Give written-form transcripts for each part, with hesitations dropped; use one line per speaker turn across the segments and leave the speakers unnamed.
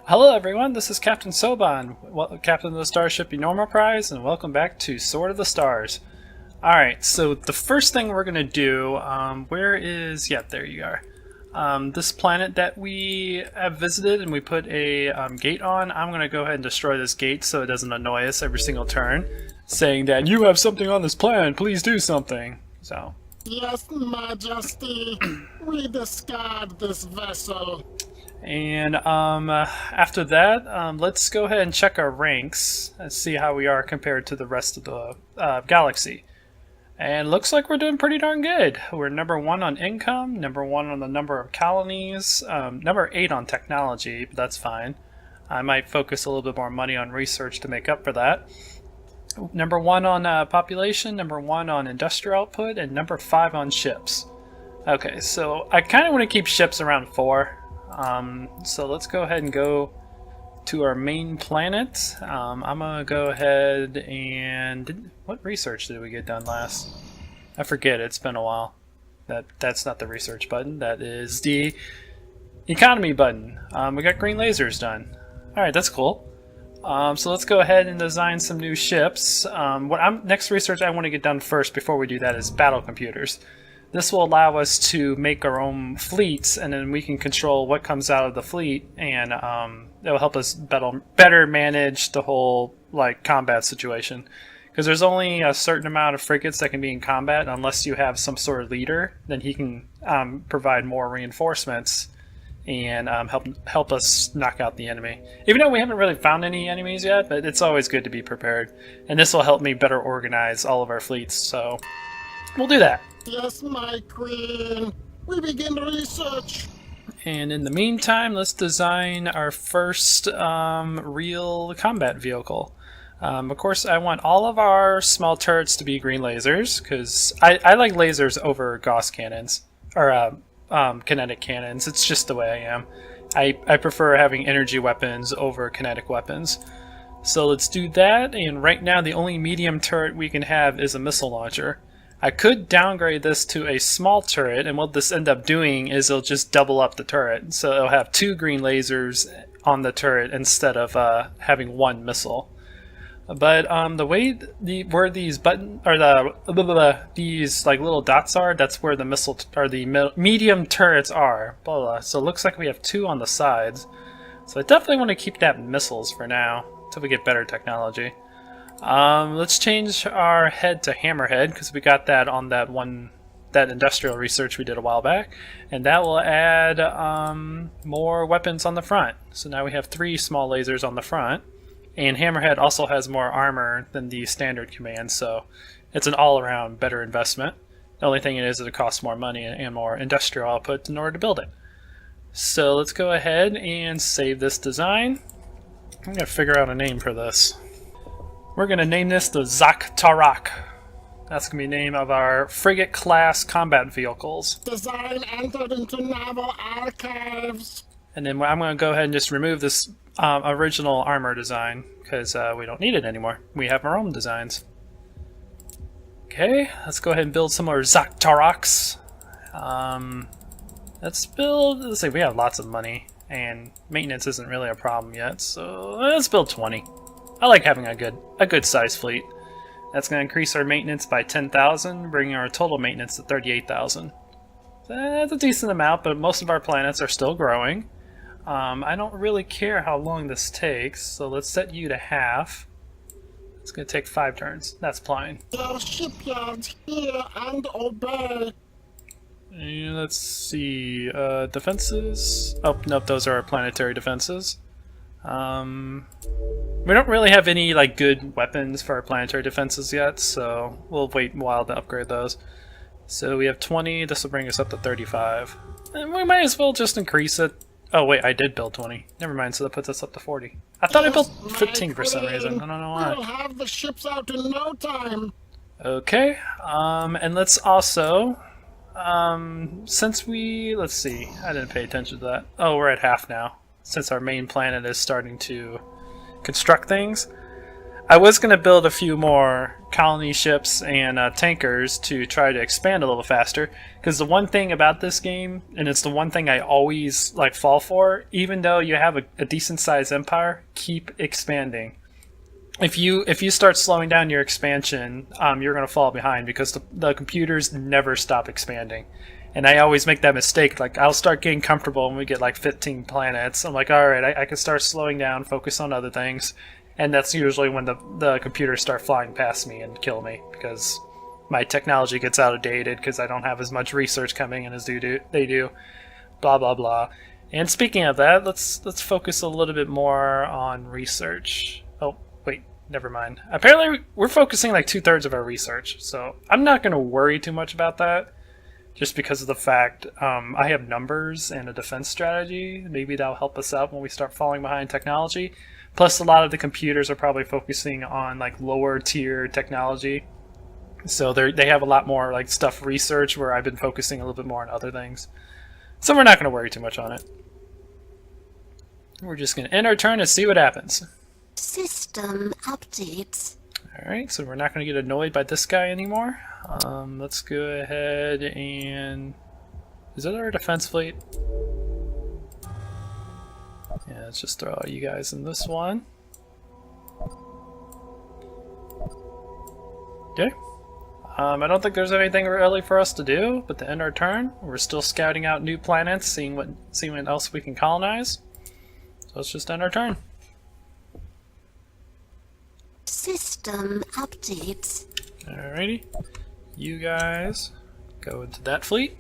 Hello everyone, this is Captain Soban, Captain of the Starship Enorma Prize, and welcome back to Sword of the Stars. Alright, so the first thing we're going to do, there you are. This planet that we have visited and we put a gate on, I'm going to go ahead and destroy this gate so it doesn't annoy us every single turn, saying that you have something on this planet, please do something. So.
Yes, Majesty, we discard this vessel.
And after that, let's go ahead and check our ranks and see how we are compared to the rest of the galaxy. And looks like we're doing pretty darn good. We're number 1 on income, number 1 on the number of colonies, number 8 on technology, but that's fine. I might focus a little bit more money on research to make up for that. Number 1 on population, number 1 on industrial output, and number 5 on ships. Okay, so I kind of want to keep ships around 4. So let's go ahead and go to our main planet. I'm gonna go ahead and... what research did we get done last? I forget, it's been a while. That's not the research button, that is the economy button. We got green lasers done. Alright, that's cool. So let's go ahead and design some new ships. Next research I want to get done first before we do that is battle computers. This will allow us to make our own fleets, and then we can control what comes out of the fleet, and it will help us better manage the whole combat situation. Because there's only a certain amount of frigates that can be in combat, unless you have some sort of leader. Then he can provide more reinforcements and help us knock out the enemy. Even though we haven't really found any enemies yet, but it's always good to be prepared. And this will help me better organize all of our fleets, so we'll do that.
Yes, my queen. We begin research.
And in the meantime, let's design our first real combat vehicle. Of course, I want all of our small turrets to be green lasers, because I like lasers over Gauss cannons, or kinetic cannons. It's just the way I am. I prefer having energy weapons over kinetic weapons. So let's do that, and right now the only medium turret we can have is a missile launcher. I could downgrade this to a small turret, and what this end up doing is it'll just double up the turret. So it'll have 2 green lasers on the turret instead of having 1 missile. But the way where these these little dots are, that's where the missile or the medium turrets are. Blah, blah. So it looks like we have 2 on the sides. So I definitely want to keep that missiles for now until we get better technology. Let's change our head to hammerhead, because we got that on that industrial research we did a while back, and that will add more weapons on the front. So now we have 3 small lasers on the front, and hammerhead also has more armor than the standard command, so it's an all-around better investment. The only thing is that it costs more money and more industrial output in order to build it. So let's go ahead and save this design. I'm going to figure out a name for this. We're going to name this the Zak Tarak. That's going to be the name of our frigate-class combat vehicles.
Design entered into naval archives.
And then I'm going to go ahead and just remove this original armor design, because we don't need it anymore. We have our own designs. Okay, let's go ahead and build some more Zak Taraks. Let's see, we have lots of money, and maintenance isn't really a problem yet, so let's build 20. I like having a good size fleet. That's going to increase our maintenance by 10,000, bringing our total maintenance to 38,000. That's a decent amount, but most of our planets are still growing. I don't really care how long this takes, so let's set you to half. It's going to take 5 turns. That's fine.
Your shipyards hear and obey.
And let's see, defenses. Oh, nope, those are our planetary defenses. We don't really have any good weapons for our planetary defenses yet, so we'll wait a while to upgrade those. So we have 20, this will bring us up to 35. And we might as well just increase it. Oh wait, I did build 20. Never mind, so that puts us up to 40. I thought I built 15 for some reason, I don't know why.
We'll have the ships out in no time.
Okay, and let's also, since let's see, I didn't pay attention to that. Oh, we're at half now, since our main planet is starting to construct things. I was going to build a few more colony ships and tankers to try to expand a little faster. Because the one thing about this game, and it's the one thing I always like fall for, even though you have a decent sized empire, keep expanding. If you start slowing down your expansion, you're going to fall behind because the computers never stop expanding. And I always make that mistake. Like, I'll start getting comfortable when we get like 15 planets. I'm like, all right, I can start slowing down, focus on other things. And that's usually when the computers start flying past me and kill me because my technology gets outdated because I don't have as much research coming in as they do. Blah blah blah. And speaking of that, let's focus a little bit more on research. Oh wait, never mind. Apparently we're focusing like 2/3 of our research, so I'm not going to worry too much about that. Just because of the fact I have numbers and a defense strategy. Maybe that'll help us out when we start falling behind technology. Plus, a lot of the computers are probably focusing on like lower tier technology, so they have a lot more like stuff research where I've been focusing a little bit more on other things. So we're not going to worry too much on it. We're just going to end our turn and see what happens.
System updates.
All right, so we're not going to get annoyed by this guy anymore. Let's go ahead and... Is it our defense fleet? Yeah, let's just throw all you guys in this one. Okay. I don't think there's anything really for us to do but to end our turn. We're still scouting out new planets, seeing what else we can colonize. So let's just end our turn.
System updates.
Alrighty. You guys go into that fleet.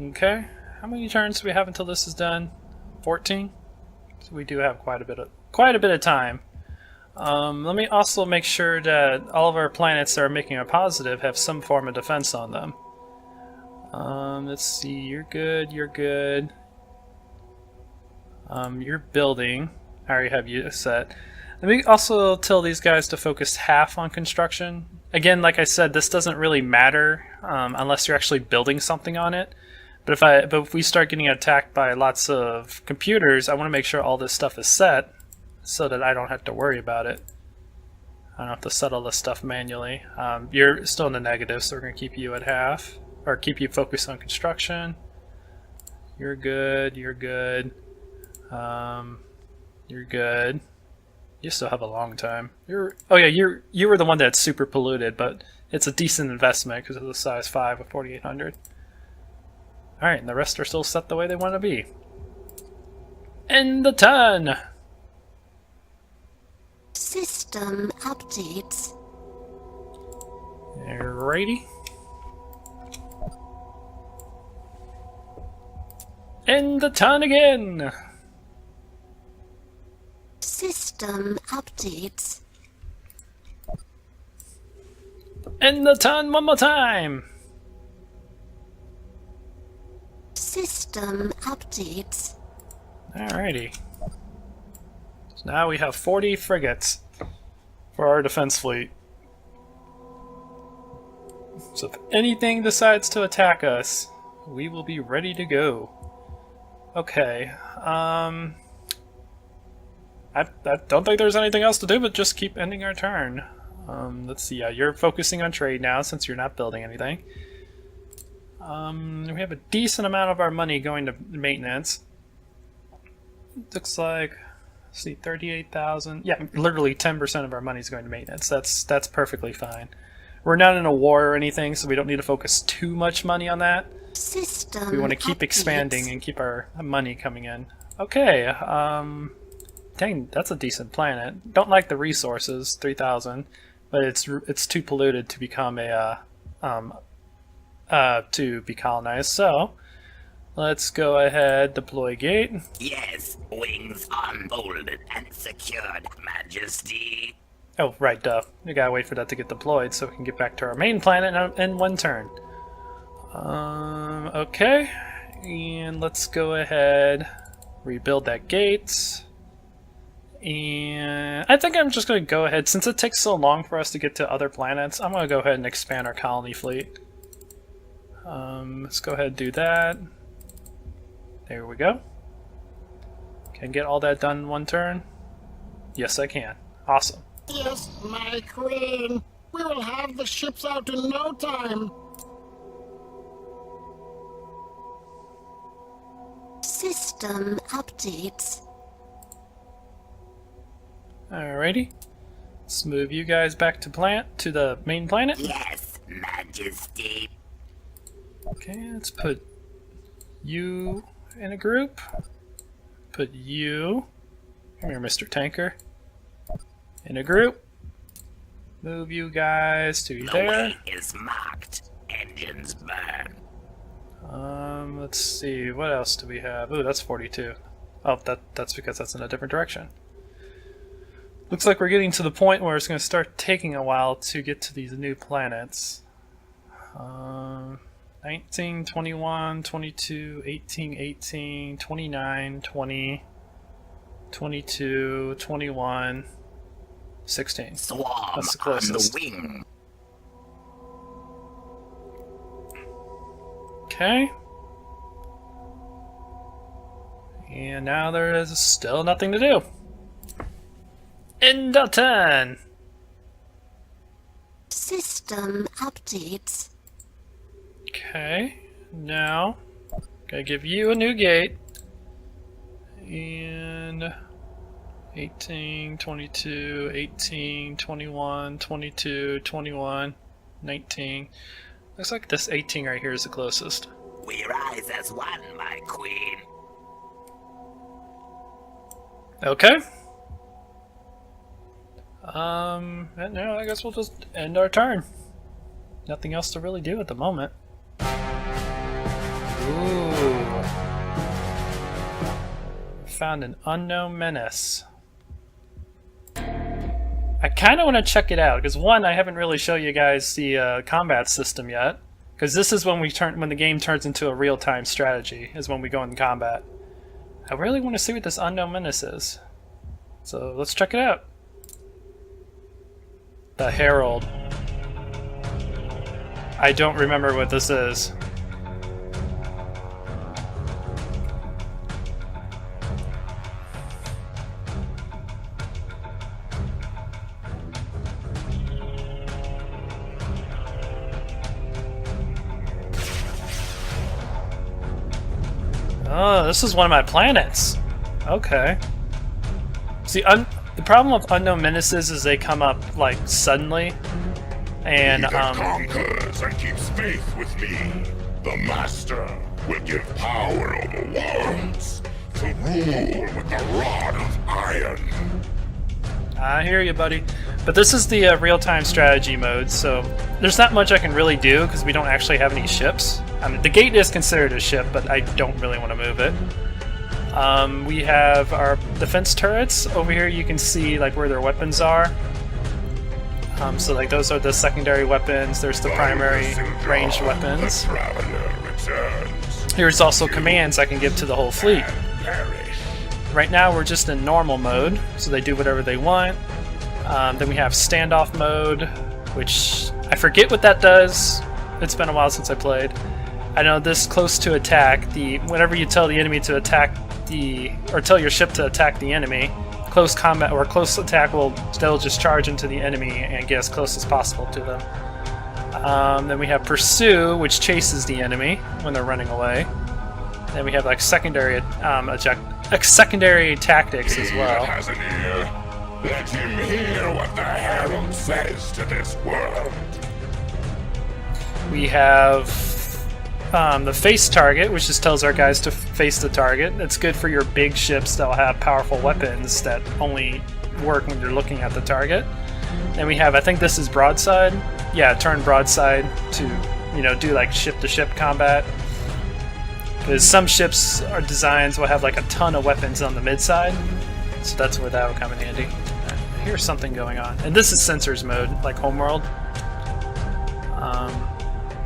Okay. How many turns do we have until this is done? 14. So we do have quite a bit of time. Let me also make sure that all of our planets that are making a positive have some form of defense on them. Let's see. You're good. You're good. You're building. I already have you set. Let me also tell these guys to focus half on construction. Again, like I said, this doesn't really matter unless you're actually building something on it. But if we start getting attacked by lots of computers, I want to make sure all this stuff is set so that I don't have to worry about it. I don't have to settle this stuff manually. You're still in the negative, so we're going to keep you at half, or keep you focused on construction. You're good. You're good. You're good. You still have a long time. You were the one that's super polluted, but it's a decent investment because of the size 5 of 4,800. Alright, and the rest are still set the way they want to be. End the turn!
System updates.
Alrighty. End the turn again!
System updates.
End the turn one more time!
System updates.
Alrighty. So now we have 40 frigates for our defense fleet. So if anything decides to attack us, we will be ready to go. Okay. I don't think there's anything else to do but just keep ending our turn. Let's see. Yeah, you're focusing on trade now since you're not building anything. We have a decent amount of our money going to maintenance. Looks like, let's see, 38,000. Yeah, literally 10% of our money is going to maintenance. That's perfectly fine. We're not in a war or anything, so we don't need to focus too much money on that.
System
We want to keep
updates.
expanding and keep our money coming in. Okay, dang, that's a decent planet. Don't like the resources, 3,000, but it's too polluted to become a to be colonized. So let's go ahead, deploy gate.
Yes, wings unfolded and secured, Majesty.
Oh, right, duh. We gotta wait for that to get deployed so we can get back to our main planet in one turn. Okay, and let's go ahead, rebuild that gate. And I think I'm just going to go ahead, since it takes so long for us to get to other planets, I'm going to go ahead and expand our colony fleet. Let's go ahead and do that. There we go. Can I get all that done in one turn? Yes, I can. Awesome.
Yes, my queen. We will have the ships out in no time.
System updates.
Alrighty. Let's move you guys back to the main planet.
Yes, Majesty.
Okay, let's put you in a group. Put you, come here, Mr. Tanker, in a group. Move you guys to
The
there.
way is marked. Engines burn.
Let's see, what else do we have? Ooh, that's 42. Oh, that's because that's in a different direction. Looks like we're getting to the point where it's going to start taking a while to get to these new planets. 19, 21, 22, 18, 18, 29, 20, 22, 21, 16.
Swarm
That's the
on the
closest.
wing.
Okay. And now there is still nothing to do. End of turn.
System updates.
Okay. Now, gotta give you a new gate. And 18, 22, 18, 21, 22, 21, 19. Looks like this 18 right here is the closest.
We rise as one, my queen.
Okay. And now I guess we'll just end our turn. Nothing else to really do at the moment. Ooh. Found an unknown menace. I kind of want to check it out because one, I haven't really shown you guys the combat system yet. Because this is when when the game turns into a real-time strategy, is when we go in combat. I really want to see what this unknown menace is. So let's check it out. The Herald. I don't remember what this is. Oh, this is one of my planets. Okay. See, the problem with unknown menaces is they come up like suddenly, and
He that conquers and keeps faith with me, the Master, will give power over worlds to rule with the rod of iron.
I hear you, buddy. But this is the real-time strategy mode, so there's not much I can really do because we don't actually have any ships. I mean, the gate is considered a ship, but I don't really want to move it. We have our defense turrets. Over here you can see like where their weapons are. So like those are the secondary weapons, there's the primary ranged weapons.
The traveler returns.
Here's also commands I can give to the whole fleet.
Perish.
Right now we're just in normal mode, so they do whatever they want. Then we have standoff mode, which I forget what that does. It's been a while since I played. I know this close to attack, whenever you tell the enemy to attack or tell your ship to attack the enemy, close combat or close attack they'll just charge into the enemy and get as close as possible to them. Then we have pursue, which chases the enemy when they're running away. Then we have like secondary tactics as
He
well.
that has an ear, let him hear what the Herald says to this world.
We have the face target, which just tells our guys to face the target. It's good for your big ships that'll have powerful weapons that only work when you're looking at the target. Then we have, I think this is broadside. Yeah, turn broadside to, do like ship-to-ship combat. Because some ships are designs will have like a ton of weapons on the mid side, so that's where that will come in handy. Here's something going on, and this is sensors mode, like Homeworld.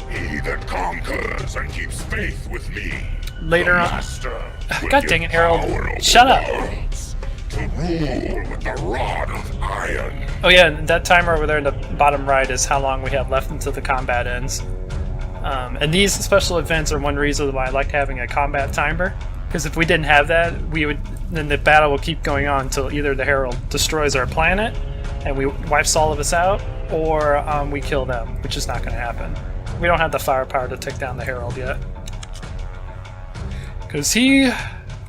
He that conquers and keeps faith with me,
Later
the
on-
Master, will
God
give
dang it, Harold.
power over
Shut up.
worlds to rule with the rod of iron.
Oh yeah, and that timer over there in the bottom right is how long we have left until the combat ends. And these special events are one reason why I like having a combat timer, because if we didn't have that, then the battle will keep going on until either the Herald destroys our planet, and we wipes all of us out, or we kill them, which is not going to happen. We don't have the firepower to take down the Herald yet. Because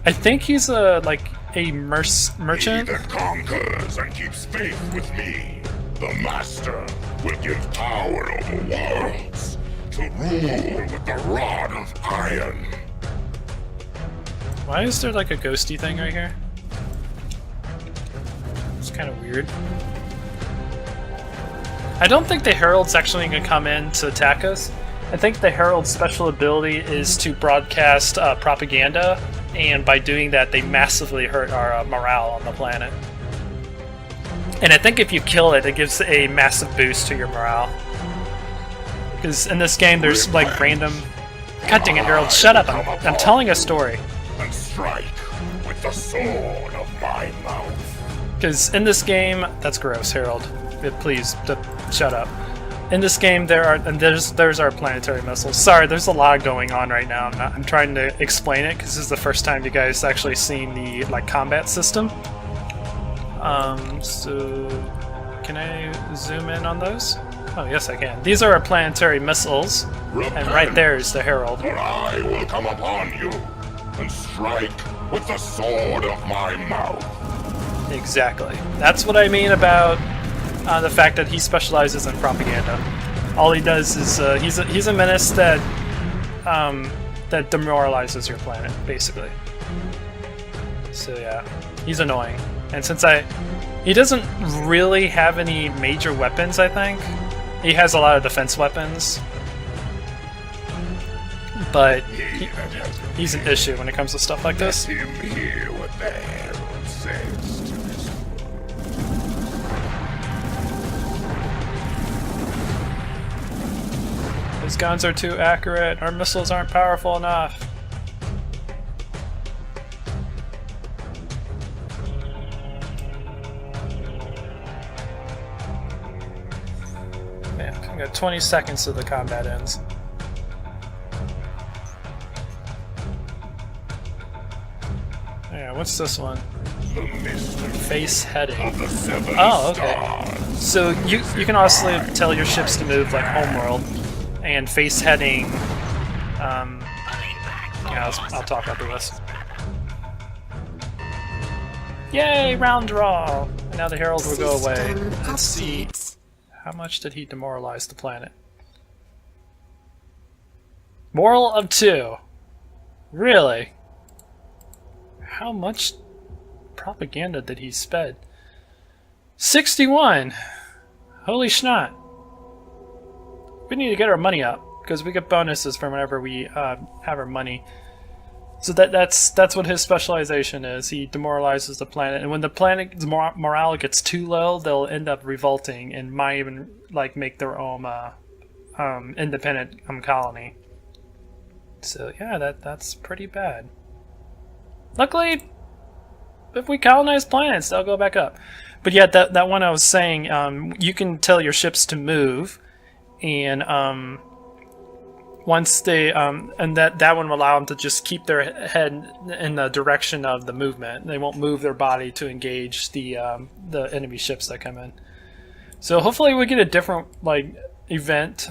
I think he's a merchant.
He that conquers and keeps faith with me, the Master, will give power over worlds to rule with the rod of iron.
Why is there like a ghosty thing right here? It's kind of weird. I don't think the Herald's actually going to come in to attack us. I think the Herald's special ability is to broadcast propaganda, and by doing that they massively hurt our morale on the planet. And I think if you kill it, it gives a massive boost to your morale. Because in this game there's like random... God dang it, Herald, shut up! I'm telling a story.
And strike with the sword of my mouth.
Because in this game... That's gross, Herald. Please, shut up. In this game, there's our planetary missiles. Sorry, there's a lot going on right now. I'm trying to explain it because this is the first time you guys actually seen the combat system. So can I zoom in on those? Oh yes, I can. These are our planetary missiles, and right there is the Herald.
Or I will come upon you and strike with the sword of my mouth.
Exactly. That's what I mean about the fact that he specializes in propaganda. All he does is he's a menace that that demoralizes your planet, basically. So yeah, he's annoying. And since he doesn't really have any major weapons, I think he has a lot of defense weapons, but he's an issue when it comes to stuff like this.
Let him hear what the Herald says to his
His guns are too accurate. Our missiles aren't powerful enough. Man, we got 20 seconds till the combat ends. Yeah, what's this one? Face heading. Oh, okay. So you can also tell your ships to move like homeworld, and face heading. Yeah, I'll talk after this. Yay, round draw! And now the Herald will go away. Let's see. How much did he demoralize the planet? Moral of 2. Really? How much propaganda did he spend? 61! Holy schnot. We need to get our money up, because we get bonuses for whenever we have our money. So that's what his specialization is. He demoralizes the planet, and when the planet's morale gets too low, they'll end up revolting and might even like make their own independent colony. So yeah, that's pretty bad. Luckily, if we colonize planets, they'll go back up. But yeah, that one I was saying, you can tell your ships to move, and once they and that one will allow them to just keep their head in the direction of the movement. They won't move their body to engage the enemy ships that come in. So hopefully we get a different event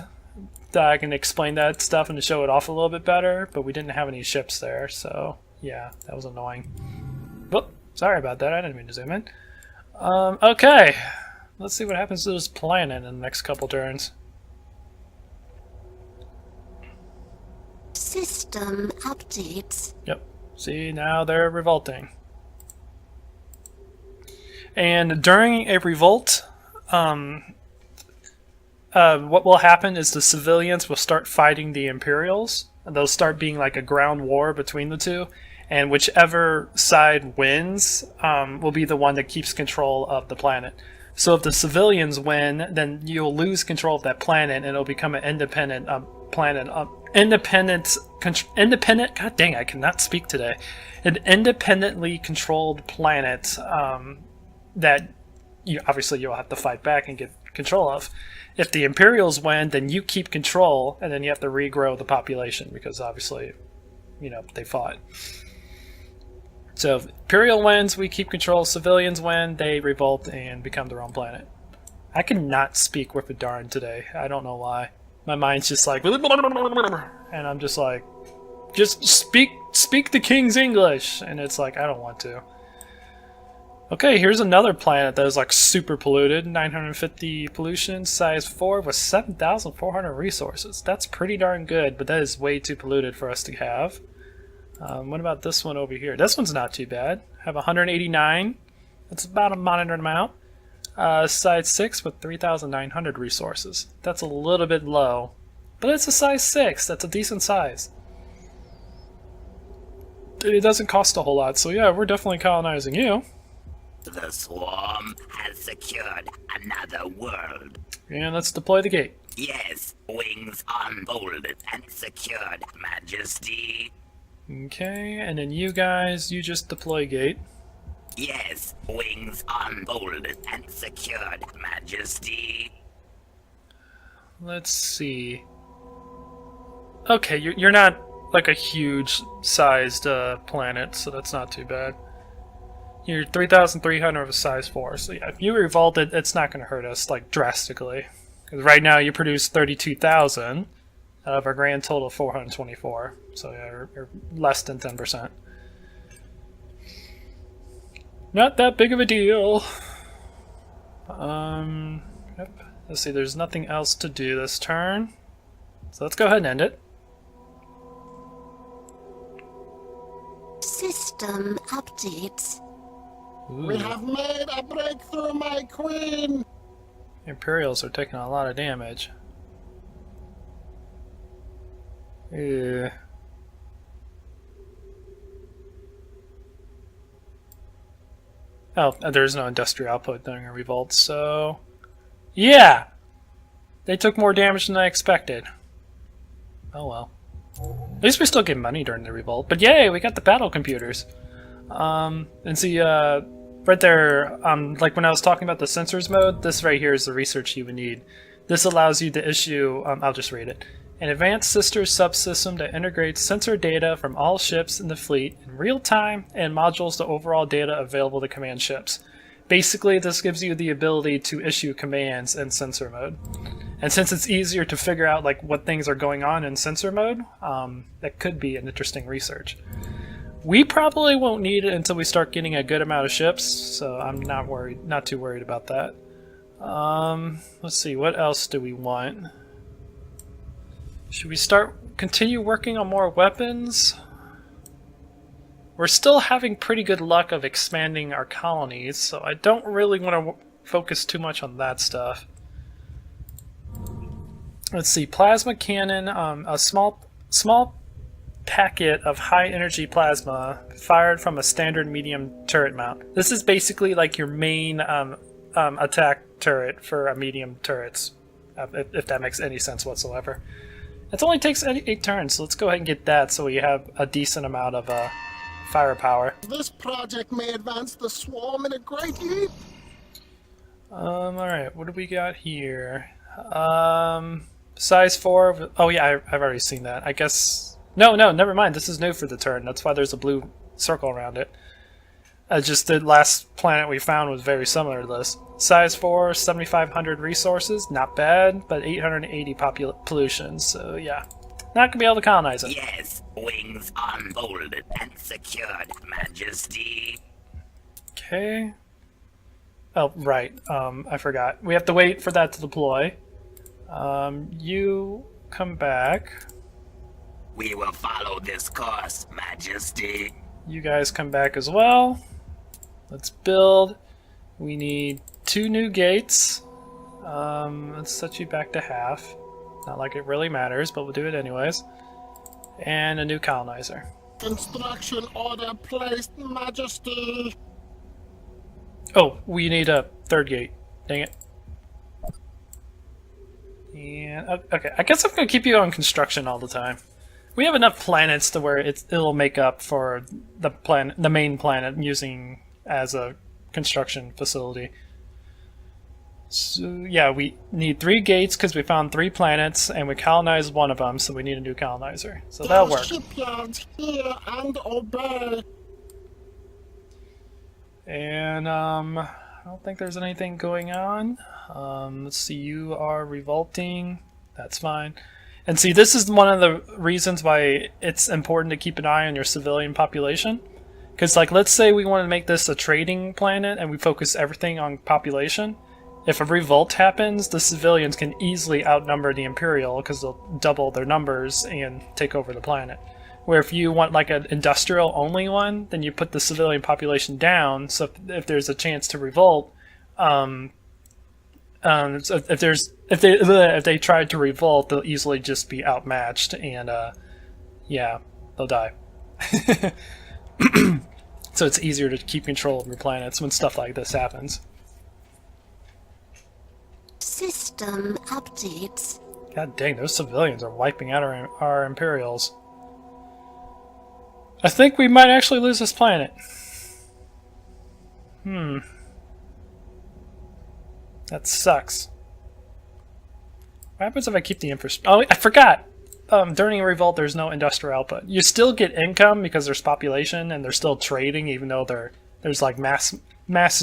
that I can explain that stuff and to show it off a little bit better. But we didn't have any ships there, so yeah, that was annoying. Whoop, sorry about that. I didn't mean to zoom in. Okay, let's see what happens to this planet in the next couple turns.
System updates.
Yep. See, now they're revolting. And during a revolt, what will happen is the civilians will start fighting the Imperials. And they'll start being like a ground war between the two. And whichever side wins will be the one that keeps control of the planet. So if the civilians win, then you'll lose control of that planet, and it'll become an independent planet. Independent. God dang, I cannot speak today. An independently controlled planet that obviously you'll have to fight back and get control of. If the Imperials win, then you keep control, and then you have to regrow the population because obviously, they fought. So if Imperial wins, we keep control. Civilians win, they revolt and become their own planet. I cannot speak with a darn today. I don't know why. My mind's just like, and I'm just like, just speak the king's English, and it's like I don't want to. Okay, here's another planet that is like super polluted, 950 pollution, size 4 with 7,400 resources. That's pretty darn good, but that is way too polluted for us to have. What about this one over here? This one's not too bad. Have 189. That's about a monitored amount. Size 6 with 3,900 resources. That's a little bit low, but it's a size 6. That's a decent size. It doesn't cost a whole lot, so yeah, we're definitely colonizing you.
The swarm has secured another world.
And let's deploy the gate.
Yes, wings unfolded and secured, Majesty.
Okay, and then you guys, you just deploy gate.
Yes, wings unfolded and secured, Majesty.
Let's see. Okay, you're not like a huge sized planet, so that's not too bad. You're 3,300 of a size 4, so yeah, if you revolt it, it's not going to hurt us like drastically. Because right now you produce 32,000 out of our grand total of 424, so yeah, you're less than 10%. Not that big of a deal. Yep. Let's see, there's nothing else to do this turn. So let's go ahead and end it.
System updates.
Ooh.
We have made a breakthrough, my queen.
Imperials are taking a lot of damage. Yeah. Oh, there's no industrial output during a revolt, so... Yeah! They took more damage than I expected. Oh well. At least we still get money during the revolt. But yay, we got the battle computers. And see, right there, like when I was talking about the sensors mode, this right here is the research you would need. This allows you to issue, I'll just read it. An advanced sister subsystem that integrates sensor data from all ships in the fleet in real time and modules the overall data available to command ships. Basically, this gives you the ability to issue commands in sensor mode. And since it's easier to figure out like what things are going on in sensor mode, that could be an interesting research. We probably won't need it until we start getting a good amount of ships, so I'm not too worried about that. Let's see, what else do we want? Should we continue working on more weapons? We're still having pretty good luck of expanding our colonies, so I don't really want to focus too much on that stuff. Let's see, plasma cannon, a small packet of high energy plasma fired from a standard medium turret mount. This is basically like your main attack turret for a medium turrets, if that makes any sense whatsoever. It only takes 8 turns, so let's go ahead and get that so we have a decent amount of firepower.
This project may advance the swarm in a great leap.
Alright, what do we got here? Size 4. Oh yeah, I've already seen that. I guess... No, never mind. This is new for the turn. That's why there's a blue circle around it. Just the last planet we found was very similar to this. Size 4, 7,500 resources. Not bad, but 880 pollution. So yeah, not gonna be able to colonize it.
Yes, wings unfolded and secured, Majesty.
Okay. Oh, right. I forgot. We have to wait for that to deploy. You come back.
We will follow this course, Majesty.
You guys come back as well. Let's build. We need 2 new gates. Let's set you back to half. Not like it really matters, but we'll do it anyways. And a new colonizer.
Construction order placed, Majesty.
Oh, we need a 3rd gate. Dang it. And okay, I guess I'm gonna keep you on construction all the time. We have enough planets to where it'll make up for the main planet using as a construction facility. So yeah, we need 3 gates because we found 3 planets and we colonized one of them, so we need a new colonizer. So that'll work.
Shipyards, hear and obey.
And I don't think there's anything going on. Let's see, you are revolting. That's fine. And see, this is one of the reasons why it's important to keep an eye on your civilian population. Because, like, let's say we want to make this a trading planet and we focus everything on population. If a revolt happens, the civilians can easily outnumber the Imperial because they'll double their numbers and take over the planet. Where if you want like an industrial only one, then you put the civilian population down. So if there's a chance to revolt, so if they tried to revolt, they'll easily just be outmatched, and yeah, they'll die. So it's easier to keep control of your planets when stuff like this happens.
System updates.
God dang, those civilians are wiping out our Imperials. I think we might actually lose this planet. That sucks. What happens if I keep the infrastructure? Oh, I forgot! During a revolt, there's no industrial output. You still get income because there's population, and they're still trading, even though there's like mass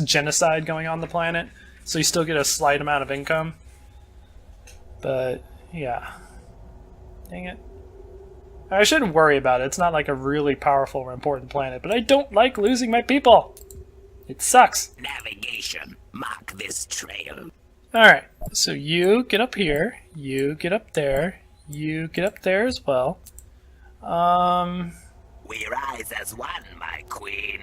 genocide going on the planet. So you still get a slight amount of income. But, yeah. Dang it. I shouldn't worry about it. It's not like a really powerful or important planet, but I don't like losing my people. It sucks.
Navigation. Mark this trail.
Alright, so you get up here, you get up there, you get up there as well.
We rise as one, my queen.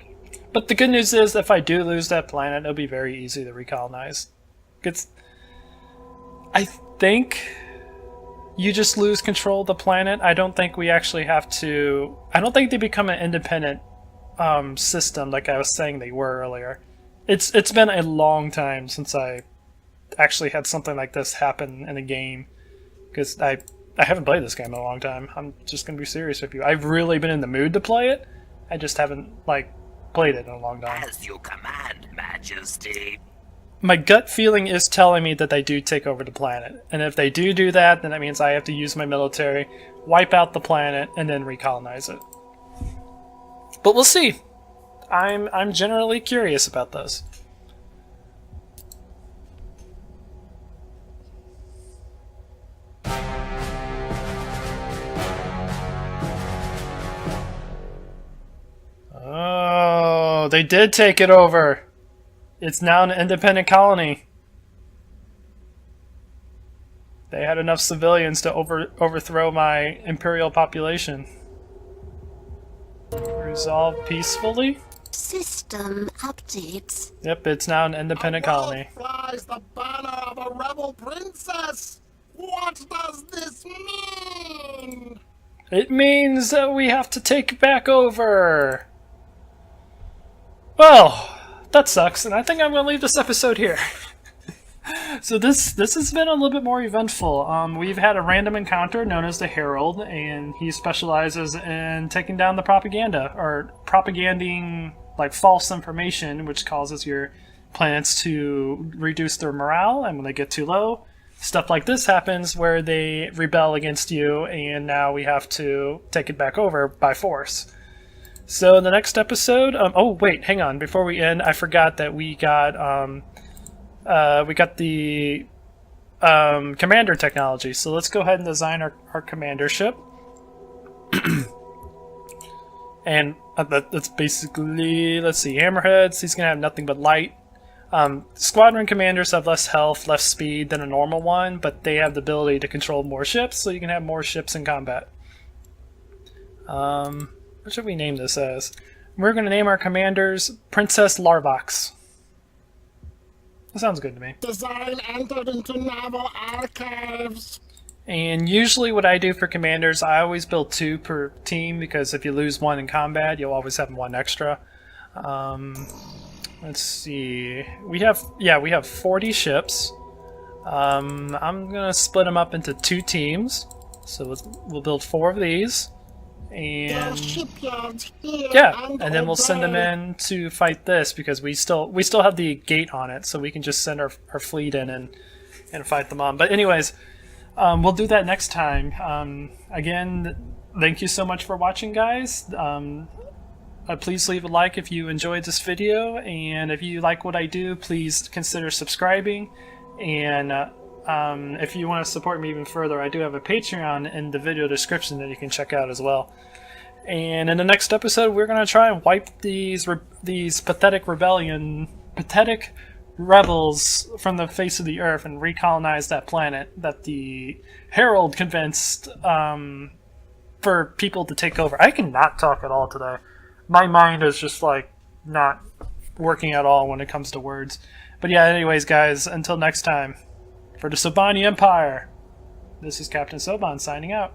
But the good news is, if I do lose that planet, it'll be very easy to recolonize. I think you just lose control of the planet. I don't think we actually have to... I don't think they become an independent system like I was saying they were earlier. It's been a long time since I actually had something like this happen in a game. Because I haven't played this game in a long time. I'm just going to be serious with you. I've really been in the mood to play it. I just haven't, like, played it in a long time.
As you command, Majesty.
My gut feeling is telling me that they do take over the planet. And if they do that, then that means I have to use my military, wipe out the planet, and then recolonize it. But we'll see. I'm generally curious about this. Oh, they did take it over. It's now an independent colony. They had enough civilians to overthrow my imperial population. Resolve peacefully?
System updates.
Yep, it's now an independent colony.
Flies the banner of a rebel princess. What does this mean?
It means that we have to take back over. Well, that sucks, and I think I'm going to leave this episode here. So this has been a little bit more eventful. We've had a random encounter known as the Herald, and he specializes in taking down the propaganda, or propaganding like false information, which causes your planets to reduce their morale, and when they get too low, stuff like this happens where they rebel against you, and now we have to take it back over by force. So in the next episode, oh wait, hang on, before we end, I forgot that we got the commander technology. So let's go ahead and design our commander ship. And that's basically, let's see, hammerheads, he's gonna have nothing but light. Squadron commanders have less health, less speed than a normal one, but they have the ability to control more ships, so you can have more ships in combat. What should we name this as? We're going to name our commanders Princess Larvox. That sounds good to me.
Design entered into naval archives.
And usually what I do for commanders, I always build 2 per team, because if you lose 1 in combat, you'll always have 1 extra. Let's see. We have 40 ships. I'm going to split them up into 2 teams. So we'll build 4 of these. And yeah, and then we'll send them in to fight this, because we still have the gate on it, so we can just send our fleet in and fight them on. But anyways, we'll do that next time. Again, thank you so much for watching, guys. please leave a like if you enjoyed this video, and if you like what I do, please consider subscribing. And if you want to support me even further, I do have a Patreon in the video description that you can check out as well. And in the next episode, we're going to try and wipe these pathetic rebels from the face of the earth and recolonize that planet that the Herald convinced for people to take over. I cannot talk at all today. My mind is just like not working at all when it comes to words. But yeah, anyways, guys, until next time, for the Sobani Empire, this is Captain Soban signing out.